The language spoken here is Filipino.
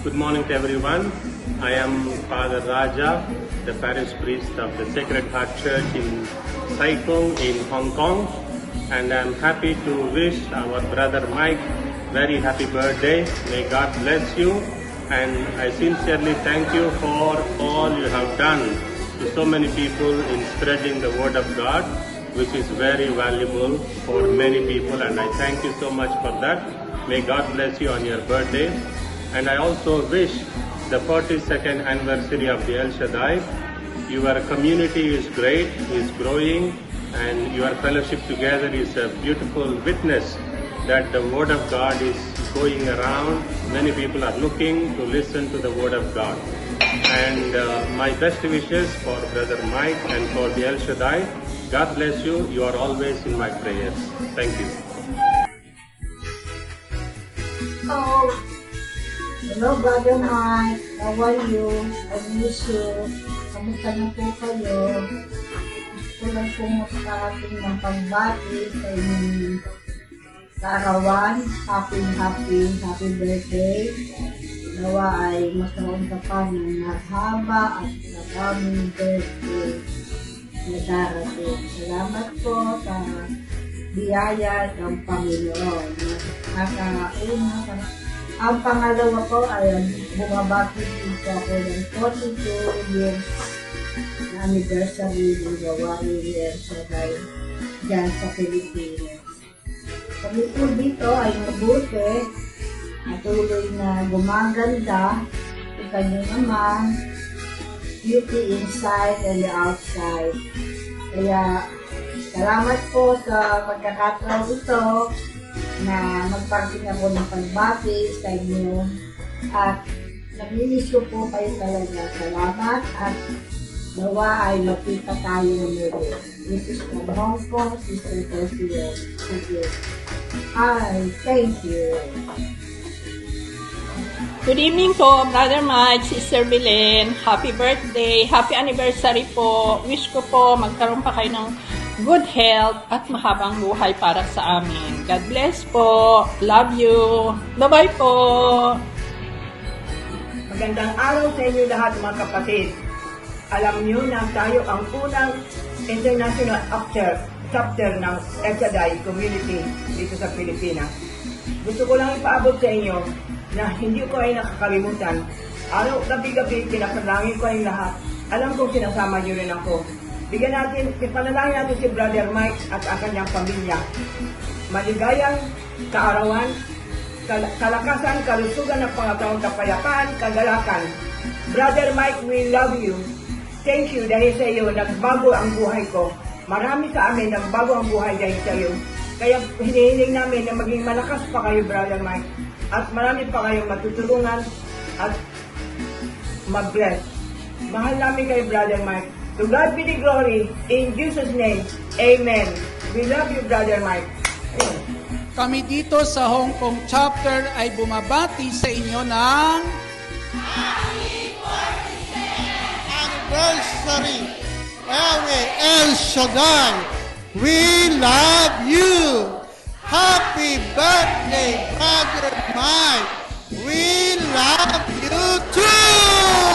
Good morning to everyone. I am Father Raja, the parish priest of the Sacred Heart Church in Sai Kung in Hong Kong, and I'm happy to wish our brother Mike very happy birthday. May God bless you, and I sincerely thank you for all you have done to so many people in spreading the word of God, which is very valuable for many people, and I thank you so much for that. May God bless you on your birthday. And I also wish the 42nd anniversary of the El Shaddai. Your community is great, is growing, and your fellowship together is a beautiful witness that the Word of God is going around. Many people are looking to listen to the Word of God. And my best wishes for Brother Mike and for the El Shaddai. God bless you. You are always in my prayers. Thank you. Hello, Brother Mike. How are you? I miss you. Kamusta na po kayo? Gusto lang pong makakarating ng pagbati sa inyong kaarawan. Happy birthday. Nawa ay magkaroon ka pa ng mahaba at maraming birthday na darating. Salamat po sa biyaya ng Panginoon. Ang pangalawa ko ay bumabati dito ako ng 42 years na anniversary ng gawain ni El Shaddai dyan sa Pilipinas. Kami po dito ay mabuti, patuloy na gumaganda, kita nyo naman, beauty inside and outside. Kaya salamat po sa pagkakataon ito na magparting ako ng pagbati sa inyo at naminis ko po kayo talaga. Salamat at nawa ay makita tayo muli. This is from Hong Kong, Sister Persia. Thank you. Thank you. Good evening po, Brother Mike, Sister Belen. Happy birthday, happy anniversary po. Wish ko po magkaroon pa kayo ng good health at mahabang buhay para sa amin. God bless po. Love you. Bye-bye po. Magandang araw sa inyo lahat mga kapatid. Alam niyo na tayo ang unang international chapter ng El Shaddai community dito sa Pilipinas. Gusto ko lang ipaabot sa inyo na hindi ko ay nakakalimutan. Araw, gabi-gabi, pinapanalangin ko ay lahat. Alam kong sinasama niyo rin ako. Bigyan natin, ipanalangin natin si Brother Mike at ang kanyang pamilya. Maligayang kaarawan, kalakasan, kalusugan ng pangatawang kapayapaan, kagalakan. Brother Mike, we love you. Thank you dahil sa iyo, nagbago ang buhay ko. Marami sa amin, nagbago ang buhay dahil sa iyo. Kaya hinihiling namin na maging malakas pa kayo, Brother Mike. At marami pa kayong matutulungan at mag-bless. Mahal namin kayo, Brother Mike. To God be the glory. In Jesus' name, Amen. We love you, Brother Mike. Kami dito sa Hong Kong chapter ay bumabati sa inyo ng Happy 42nd anniversary, El Shaddai. We love you. Happy birthday, Brother Mike. We love you too.